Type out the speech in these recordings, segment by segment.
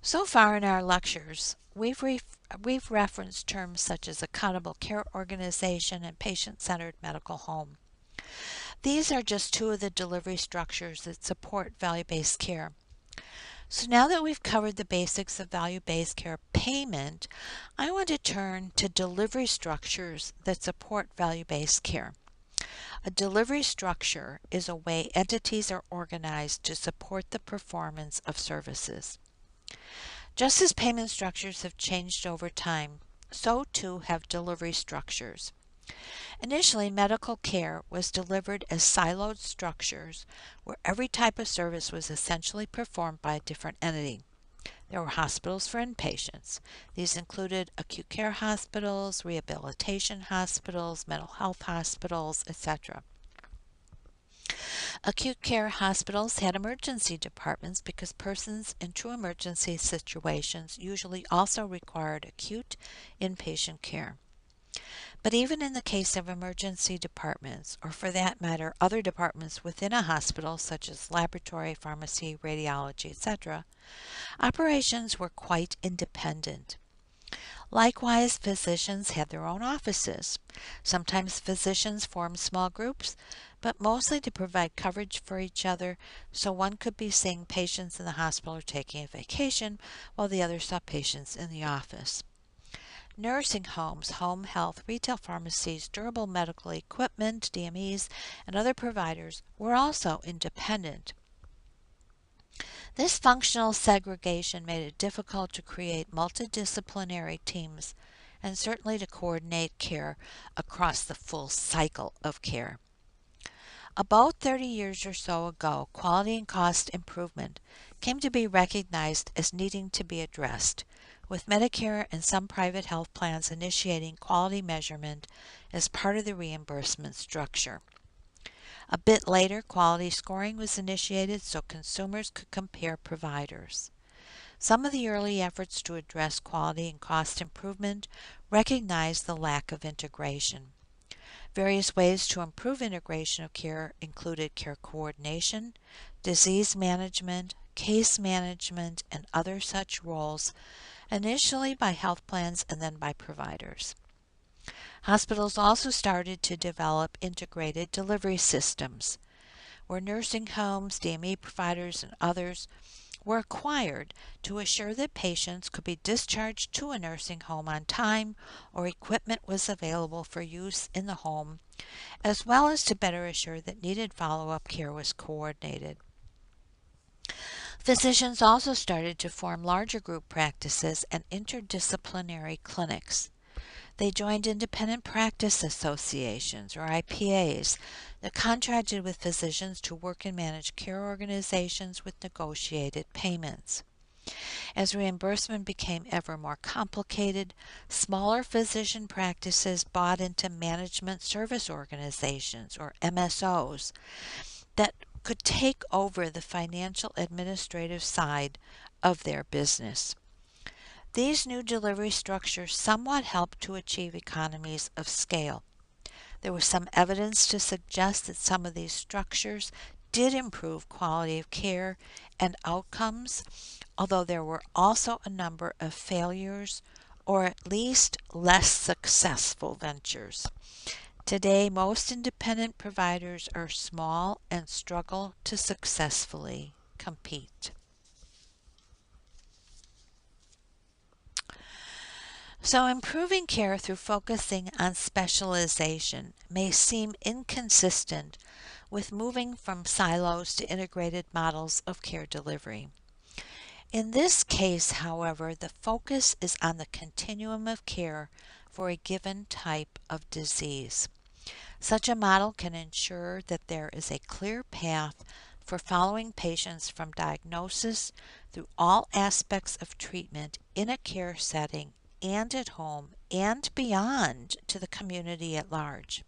So far in our lectures, we've referenced terms such as accountable care organization and patient-centered medical home. These are just two of the delivery structures that support value-based care. So now that we've covered the basics of value-based care payment, I want to turn to delivery structures that support value-based care. A delivery structure is a way entities are organized to support the performance of services. Just as payment structures have changed over time, so too have delivery structures. Initially, medical care was delivered as siloed structures where every type of service was essentially performed by a different entity. There were hospitals for inpatients. These included acute care hospitals, rehabilitation hospitals, mental health hospitals, etc. Acute care hospitals had emergency departments because persons in true emergency situations usually also required acute inpatient care. But even in the case of emergency departments, or for that matter, other departments within a hospital such as laboratory, pharmacy, radiology, etc., operations were quite independent. Likewise, physicians had their own offices. Sometimes physicians formed small groups, but mostly to provide coverage for each other so one could be seeing patients in the hospital or taking a vacation while the other saw patients in the office. Nursing homes, home health, retail pharmacies, durable medical equipment, DMEs, and other providers were also independent. This functional segregation made it difficult to create multidisciplinary teams and certainly to coordinate care across the full cycle of care. About 30 years or so ago, quality and cost improvement came to be recognized as needing to be addressed, with Medicare and some private health plans initiating quality measurement as part of the reimbursement structure. A bit later, quality scoring was initiated so consumers could compare providers. Some of the early efforts to address quality and cost improvement recognized the lack of integration. Various ways to improve integration of care included care coordination, disease management, case management, and other such roles, initially by health plans and then by providers. Hospitals also started to develop integrated delivery systems, where nursing homes, DME providers, and others were acquired to assure that patients could be discharged to a nursing home on time or equipment was available for use in the home, as well as to better assure that needed follow-up care was coordinated. Physicians also started to form larger group practices and interdisciplinary clinics. They joined independent practice associations, or IPAs, that contracted with physicians to work and manage care organizations with negotiated payments. As reimbursement became ever more complicated, smaller physician practices bought into management service organizations, or MSOs, that could take over the financial administrative side of their business. These new delivery structures somewhat helped to achieve economies of scale. There was some evidence to suggest that some of these structures did improve quality of care and outcomes, although there were also a number of failures or at least less successful ventures. Today, most independent providers are small and struggle to successfully compete. So, improving care through focusing on specialization may seem inconsistent with moving from silos to integrated models of care delivery. In this case, however, the focus is on the continuum of care for a given type of disease. Such a model can ensure that there is a clear path for following patients from diagnosis through all aspects of treatment in a care setting and at home and beyond to the community at large.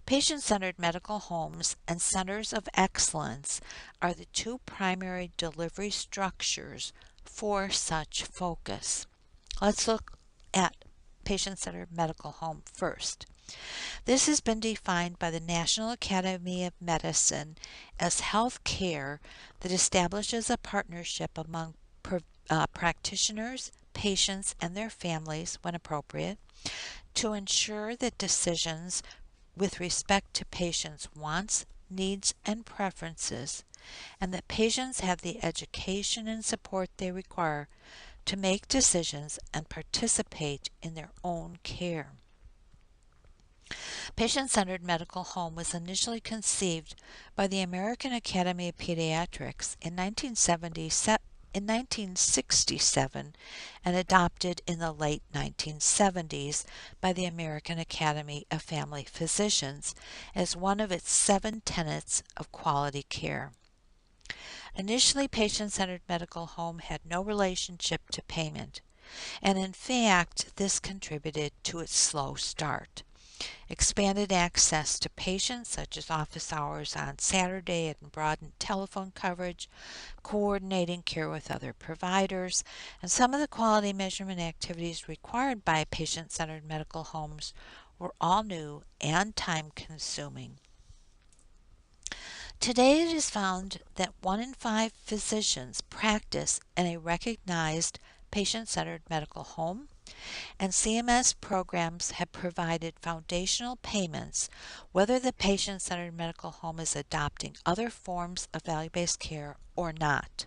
Patient-centered medical homes and centers of excellence are the two primary delivery structures for such focus. Let's look at patient-centered medical home first. This has been defined by the National Academy of Medicine as health care that establishes a partnership among practitioners, patients, and their families when appropriate, to ensure that decisions with respect to patients' wants, needs, and preferences, and that patients have the education and support they require to make decisions and participate in their own care. Patient-centered medical home was initially conceived by the American Academy of Pediatrics in 1967 and adopted in the late 1970s by the American Academy of Family Physicians as one of its 7 tenets of quality care. Initially, patient-centered medical home had no relationship to payment, and in fact, this contributed to its slow start. Expanded access to patients, such as office hours on Saturday and broadened telephone coverage, coordinating care with other providers, and some of the quality measurement activities required by patient-centered medical homes were all new and time-consuming. Today it is found that 1 in 5 physicians practice in a recognized patient-centered medical home, and CMS programs have provided foundational payments whether the patient-centered medical home is adopting other forms of value-based care or not.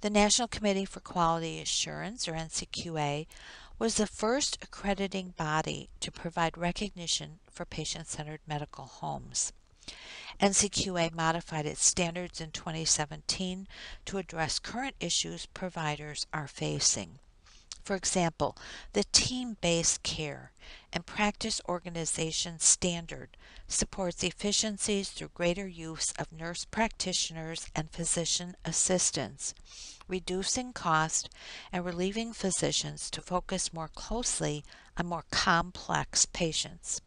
The National Committee for Quality Assurance, or NCQA, was the first accrediting body to provide recognition for patient-centered medical homes. NCQA modified its standards in 2017 to address current issues providers are facing. For example, the team-based care and practice organization standard supports efficiencies through greater use of nurse practitioners and physician assistants, reducing cost and relieving physicians to focus more closely on more complex patients.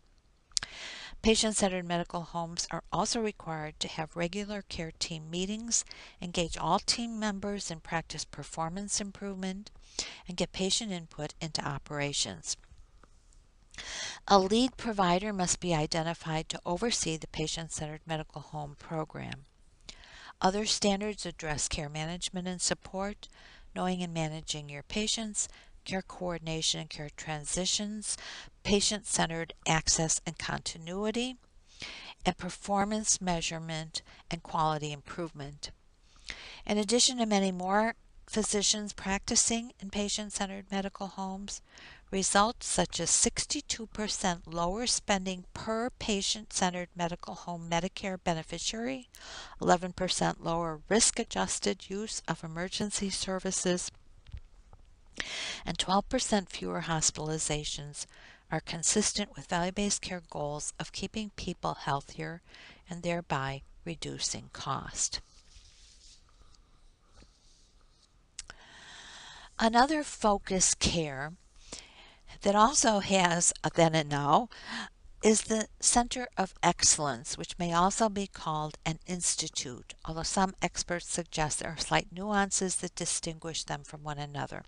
Patient-centered medical homes are also required to have regular care team meetings, engage all team members in practice performance improvement, and get patient input into operations. A lead provider must be identified to oversee the patient-centered medical home program. Other standards address care management and support, knowing and managing your patients, care coordination and care transitions, patient-centered access and continuity, and performance measurement and quality improvement. In addition to many more physicians practicing in patient-centered medical homes, results such as 62% lower spending per patient-centered medical home Medicare beneficiary, 11% lower risk-adjusted use of emergency services, and 12% fewer hospitalizations are consistent with value-based care goals of keeping people healthier and thereby reducing cost. Another focus care that also has a then and now is the Center of Excellence, which may also be called an institute, although some experts suggest there are slight nuances that distinguish them from one another.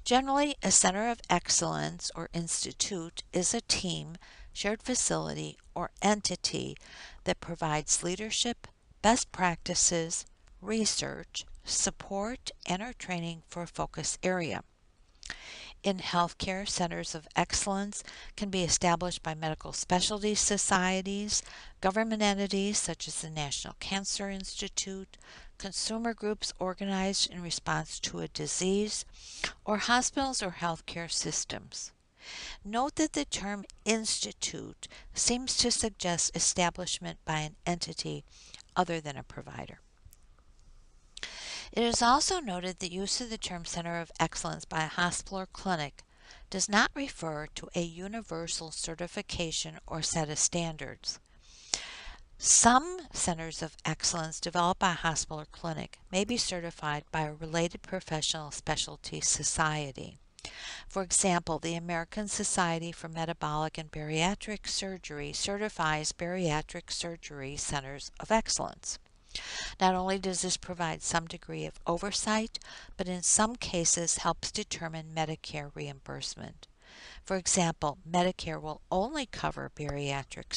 Generally, a Center of Excellence or institute is a team, shared facility, or entity that provides leadership, best practices, research, support, and or training for a focus area. In healthcare, centers of excellence can be established by medical specialty societies, government entities such as the National Cancer Institute, consumer groups organized in response to a disease, or hospitals or healthcare systems. Note that the term institute seems to suggest establishment by an entity other than a provider. It is also noted that use of the term Center of Excellence by a hospital or clinic does not refer to a universal certification or set of standards. Some centers of excellence developed by a hospital or clinic may be certified by a related professional specialty society. For example, the American Society for Metabolic and Bariatric Surgery certifies bariatric surgery centers of excellence. Not only does this provide some degree of oversight, but in some cases helps determine Medicare reimbursement. For example, Medicare will only cover bariatric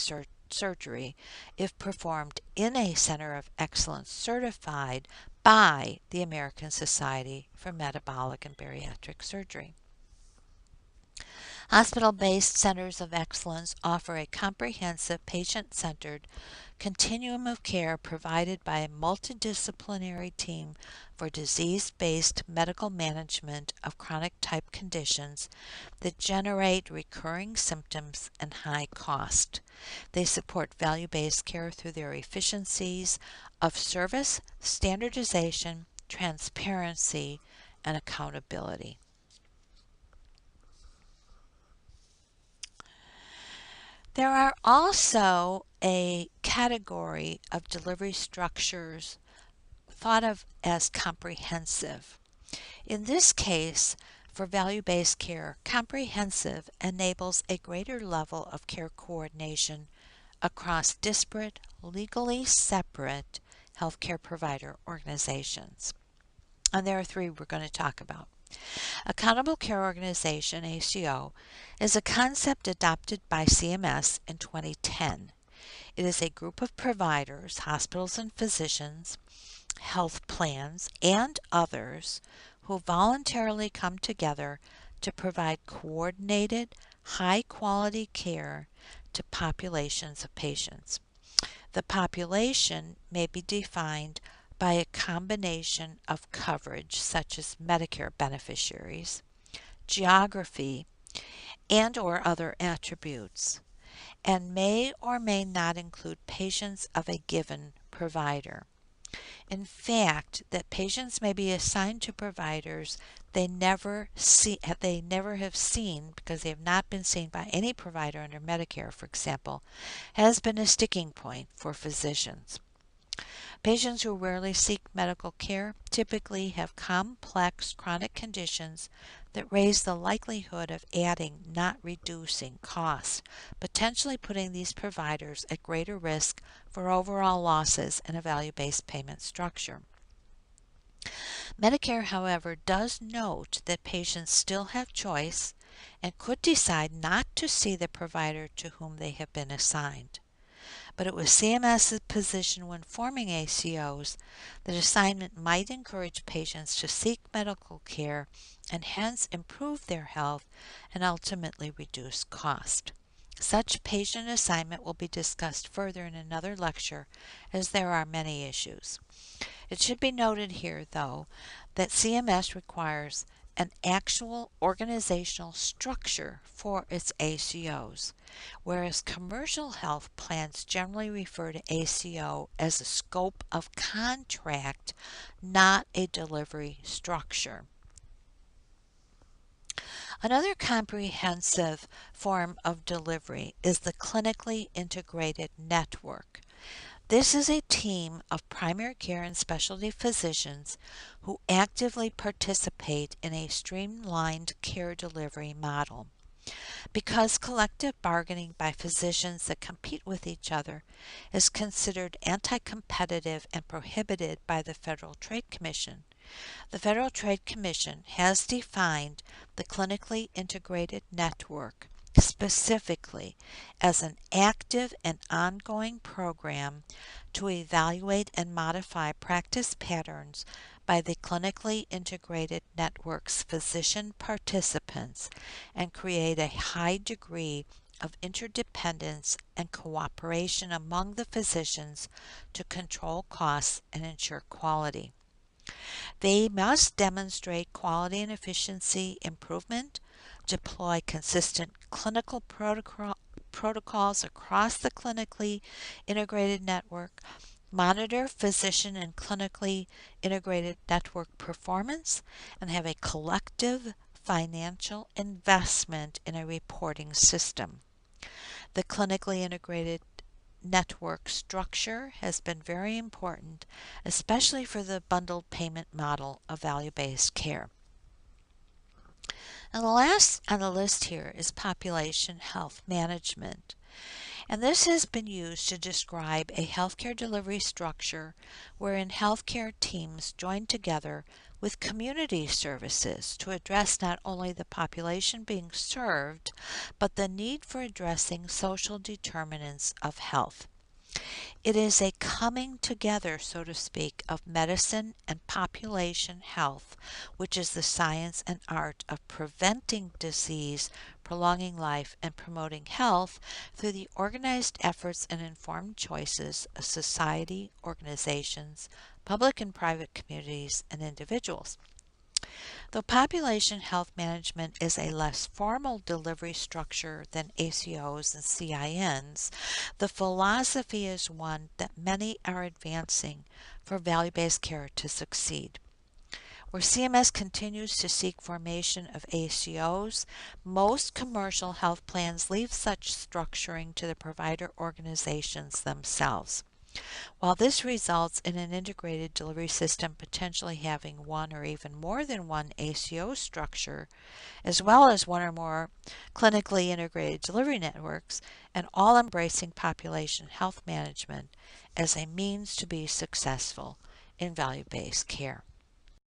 surgery if performed in a center of excellence certified by the American Society for Metabolic and Bariatric Surgery. Hospital-based centers of excellence offer a comprehensive, patient-centered continuum of care provided by a multidisciplinary team for disease-based medical management of chronic type conditions that generate recurring symptoms and high cost. They support value-based care through their efficiencies of service, standardization, transparency, and accountability. There are also a category of delivery structures thought of as comprehensive. In this case, for value-based care, comprehensive enables a greater level of care coordination across disparate, legally separate healthcare provider organizations. And there are three we're going to talk about. Accountable Care Organization, ACO, is a concept adopted by CMS in 2010. It is a group of providers, hospitals and physicians, health plans, and others who voluntarily come together to provide coordinated, high-quality care to populations of patients. The population may be defined by a combination of coverage such as Medicare beneficiaries, geography, and or other attributes, and may or may not include patients of a given provider. In fact, that patients may be assigned to providers they never have seen because they have not been seen by any provider under Medicare, for example, has been a sticking point for physicians. Patients who rarely seek medical care typically have complex chronic conditions that raise the likelihood of adding, not reducing, costs, potentially putting these providers at greater risk for overall losses in a value-based payment structure. Medicare, however, does note that patients still have choice and could decide not to see the provider to whom they have been assigned. But it was CMS's position when forming ACOs that assignment might encourage patients to seek medical care and hence improve their health and ultimately reduce cost. Such patient assignment will be discussed further in another lecture, as there are many issues. It should be noted here, though, that CMS requires an actual organizational structure for its ACOs, whereas commercial health plans generally refer to ACO as a scope of contract, not a delivery structure. Another comprehensive form of delivery is the clinically integrated network. This is a team of primary care and specialty physicians who actively participate in a streamlined care delivery model. Because collective bargaining by physicians that compete with each other is considered anti-competitive and prohibited by the Federal Trade Commission, the Federal Trade Commission has defined the clinically integrated network specifically as an active and ongoing program to evaluate and modify practice patterns by the clinically integrated network's physician participants and create a high degree of interdependence and cooperation among the physicians to control costs and ensure quality. They must demonstrate quality and efficiency improvement, deploy consistent clinical protocols across the clinically integrated network, monitor physician and clinically integrated network performance, and have a collective financial investment in a reporting system. The clinically integrated network structure has been very important, especially for the bundled payment model of value-based care. And the last on the list here is population health management. And this has been used to describe a healthcare delivery structure wherein healthcare teams join together with community services to address not only the population being served, but the need for addressing social determinants of health. It is a coming together, so to speak, of medicine and population health, which is the science and art of preventing disease, prolonging life, and promoting health through the organized efforts and informed choices of society, organizations, public and private communities, and individuals. Though population health management is a less formal delivery structure than ACOs and CINs, the philosophy is one that many are advancing for value based care to succeed. Where CMS continues to seek formation of ACOs, most commercial health plans leave such structuring to the provider organizations themselves. While this results in an integrated delivery system potentially having one or even more than one ACO structure, as well as one or more clinically integrated delivery networks, and all embracing population health management as a means to be successful in value based care.